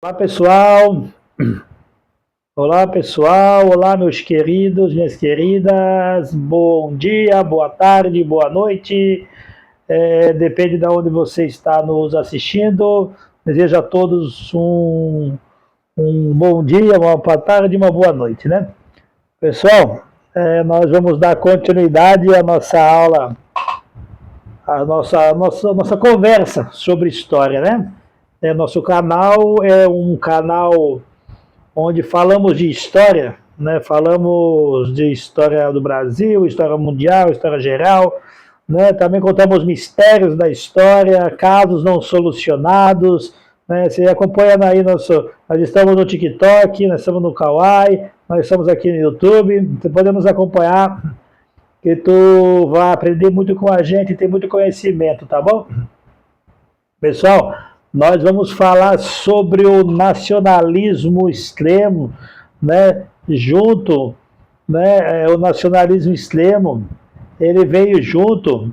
Olá pessoal, olá pessoal, olá meus queridos, minhas queridas, bom dia, boa tarde, boa noite, depende de onde você está nos assistindo. Desejo a todos um bom dia, uma boa tarde e uma boa noite, né? Pessoal, nós vamos dar continuidade à nossa aula, à nossa conversa sobre história, né? Nosso canal é um canal onde falamos de história, né? Falamos de história do Brasil, história mundial, história geral, né? Também contamos mistérios da história, casos não solucionados, né? Você acompanha aí nós estamos no TikTok, nós estamos no Kawaii, nós estamos aqui no YouTube, você pode nos acompanhar, que tu vai aprender muito com a gente, tem muito conhecimento, tá bom? Pessoal, nós vamos falar sobre o nacionalismo extremo, né? Junto, né? O nacionalismo extremo, ele veio junto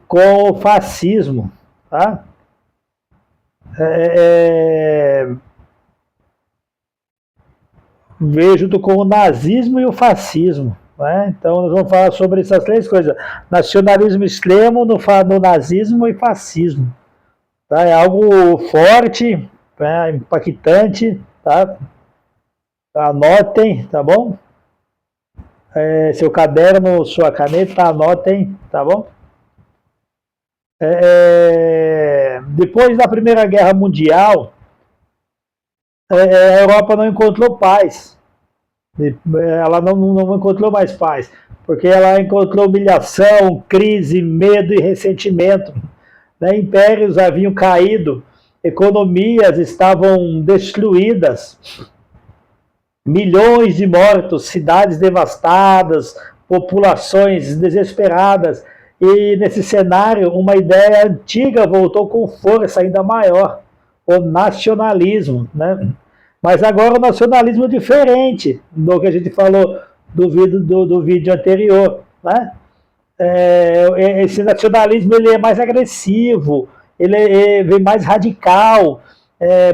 com o fascismo, tá? Veio junto com o nazismo e o fascismo, né? Então nós vamos falar sobre essas três coisas: nacionalismo extremo, no nazismo e fascismo. Tá? É algo forte, né? Impactante, tá? Anotem, tá bom? Seu caderno, sua caneta, anotem, tá bom? Depois da Primeira Guerra Mundial, a Europa não encontrou paz. Ela não encontrou mais paz, porque ela encontrou humilhação, crise, medo e ressentimento. Né? Impérios haviam caído, economias estavam destruídas, milhões de mortos, cidades devastadas, populações desesperadas. E nesse cenário, uma ideia antiga voltou com força ainda maior: o nacionalismo. Né? Mas agora o nacionalismo é diferente do que a gente falou do vídeo anterior. Né? Esse nacionalismo ele é mais agressivo, ele vem mais radical,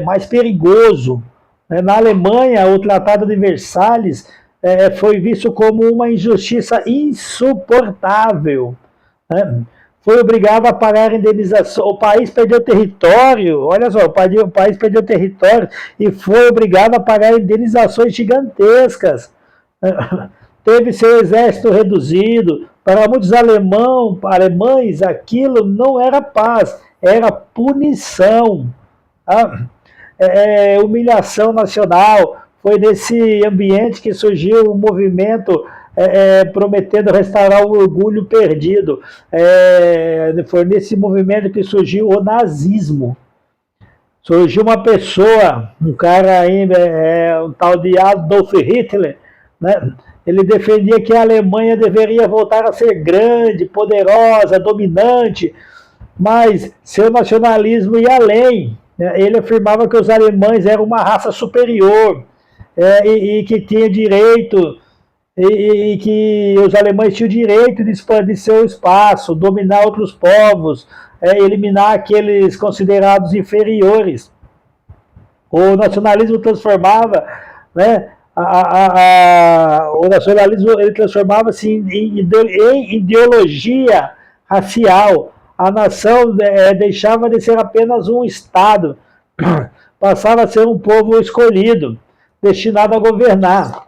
mais perigoso. Na Alemanha, o Tratado de Versalhes foi visto como uma injustiça insuportável. Né? Foi obrigado a pagar indenização. O país perdeu território, olha só, o país perdeu território e foi obrigado a pagar indenizações gigantescas. Teve seu exército reduzido. Para muitos alemães, aquilo não era paz, era punição. Tá? Humilhação nacional. Foi nesse ambiente que surgiu o movimento prometendo restaurar o orgulho perdido. Foi nesse movimento que surgiu o nazismo. Surgiu uma pessoa, um cara aí, um tal de Adolf Hitler, né? Ele defendia que a Alemanha deveria voltar a ser grande, poderosa, dominante, mas seu nacionalismo ia além. Ele afirmava que os alemães eram uma raça superior, e que tinha direito, e que os alemães tinham direito de expandir seu espaço, dominar outros povos, eliminar aqueles considerados inferiores. O nacionalismo transformava, né, o nacionalismo ele transformava-se em ideologia racial. A nação deixava de ser apenas um Estado, passava a ser um povo escolhido, destinado a governar.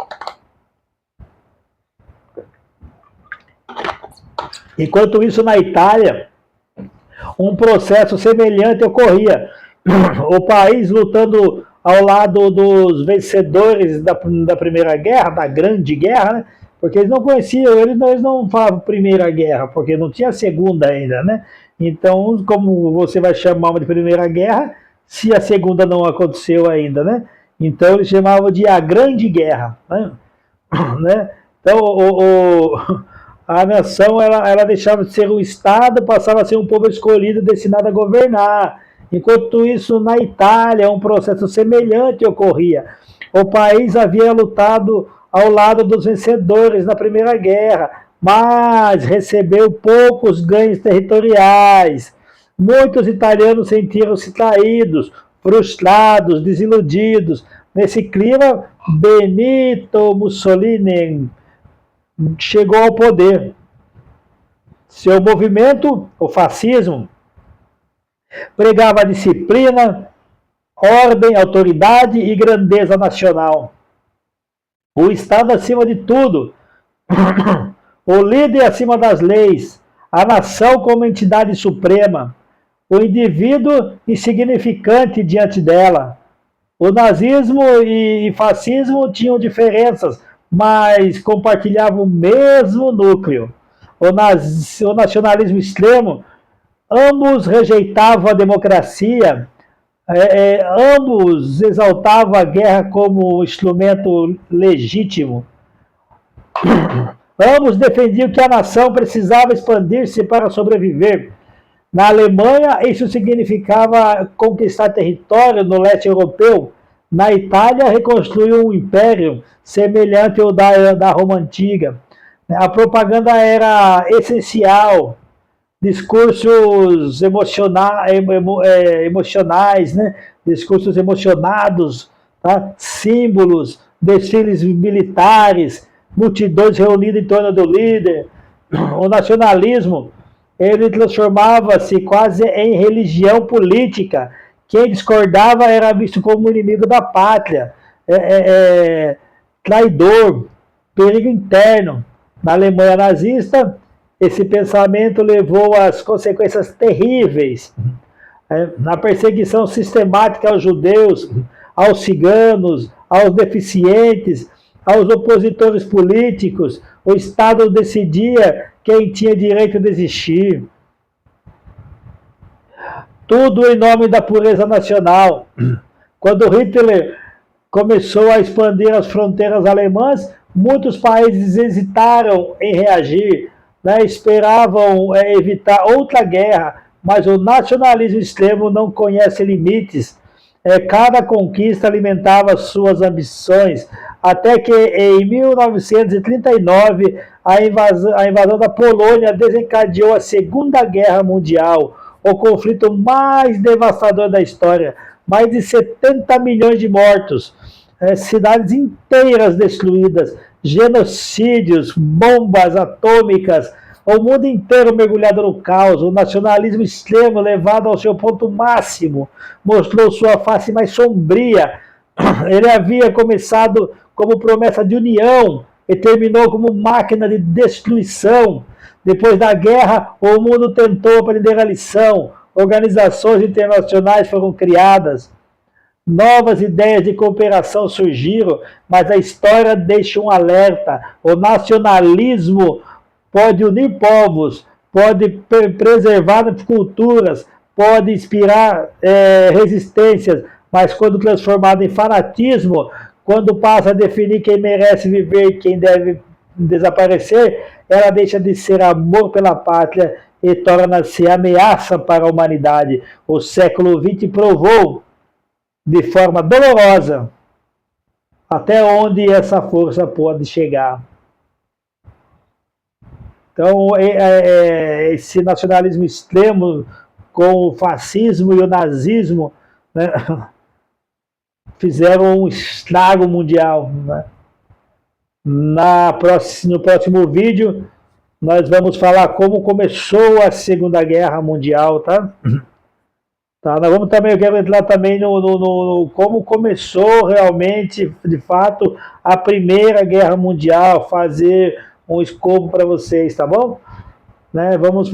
Enquanto isso, na Itália, um processo semelhante ocorria. O país lutando ao lado dos vencedores da Primeira Guerra, da Grande Guerra, né? Porque eles não conheciam, eles não falavam Primeira Guerra, porque não tinha Segunda ainda, né? Então, como você vai chamar de Primeira Guerra, se a Segunda não aconteceu ainda, né? Então, eles chamavam de a Grande Guerra, né? Então, a nação ela deixava de ser um Estado, passava a ser um povo escolhido destinado a governar. Enquanto isso, na Itália, um processo semelhante ocorria. O país havia lutado ao lado dos vencedores na Primeira Guerra, mas recebeu poucos ganhos territoriais. Muitos italianos sentiram-se traídos, frustrados, desiludidos. Nesse clima, Benito Mussolini chegou ao poder. Seu movimento, o fascismo, pregava disciplina, ordem, autoridade e grandeza nacional. O Estado acima de tudo, o líder acima das leis, a nação como entidade suprema, o indivíduo insignificante diante dela. O nazismo e fascismo tinham diferenças, mas compartilhavam o mesmo núcleo. O nacionalismo extremo, ambos rejeitavam a democracia, ambos exaltavam a guerra como instrumento legítimo. Ambos defendiam que a nação precisava expandir-se para sobreviver. Na Alemanha, isso significava conquistar território no leste europeu. Na Itália, reconstruir um império semelhante ao da Roma Antiga. A propaganda era essencial, discursos emocionais, né? Discursos emocionados, tá? Símbolos, desfiles militares, multidões reunidas em torno do líder. O nacionalismo, ele transformava-se quase em religião política. Quem discordava era visto como inimigo da pátria, traidor, perigo interno. Na Alemanha nazista, esse pensamento levou às consequências terríveis, na perseguição sistemática aos judeus, aos ciganos, aos deficientes, aos opositores políticos. O Estado decidia quem tinha direito de existir. Tudo em nome da pureza nacional. Quando Hitler começou a expandir as fronteiras alemãs, muitos países hesitaram em reagir, né? Esperavam evitar outra guerra, mas o nacionalismo extremo não conhece limites. Cada conquista alimentava suas ambições, até que em 1939 a invasão da Polônia desencadeou a Segunda Guerra Mundial, o conflito mais devastador da história. Mais de 70 milhões de mortos, cidades inteiras destruídas, genocídios, bombas atômicas, o mundo inteiro mergulhado no caos. O nacionalismo extremo, levado ao seu ponto máximo, mostrou sua face mais sombria. Ele havia começado como promessa de união e terminou como máquina de destruição. Depois da guerra, o mundo tentou aprender a lição. Organizações internacionais foram criadas. Novas ideias de cooperação surgiram, mas a história deixa um alerta. O nacionalismo pode unir povos, pode preservar culturas, pode inspirar resistências, mas quando transformado em fanatismo, quando passa a definir quem merece viver e quem deve desaparecer, ela deixa de ser amor pela pátria e torna-se ameaça para a humanidade. O século XX provou de forma dolorosa até onde essa força pode chegar. Então, esse nacionalismo extremo com o fascismo e o nazismo, né, fizeram um estrago mundial, né? No próximo vídeo, nós vamos falar como começou a Segunda Guerra Mundial, tá? Tá, nós vamos também, eu quero entrar também no como começou realmente, de fato, a Primeira Guerra Mundial, fazer um escopo para vocês, tá bom? Né, vamos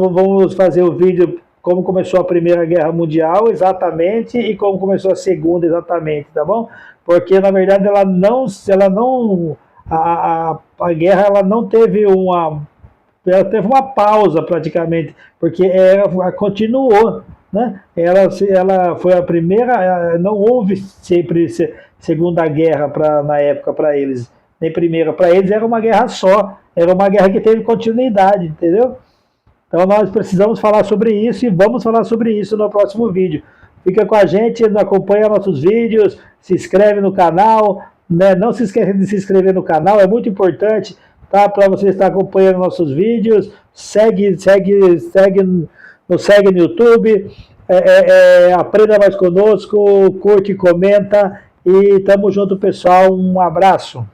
fazer o vídeo como começou a Primeira Guerra Mundial exatamente e como começou a Segunda exatamente, tá bom? Porque na verdade a guerra ela não teve ela teve uma pausa praticamente, porque ela continuou, né? Ela foi a primeira, não houve sempre Segunda Guerra na época para eles, nem primeira, para eles era uma guerra só, era uma guerra que teve continuidade, entendeu? Então nós precisamos falar sobre isso e vamos falar sobre isso no próximo vídeo. Fica com a gente, acompanha nossos vídeos, se inscreve no canal, né? Não se esqueça de se inscrever no canal, é muito importante, tá? Para você estar acompanhando nossos vídeos, nos segue no YouTube, aprenda mais conosco, curte, comenta e tamo junto, pessoal. Um abraço.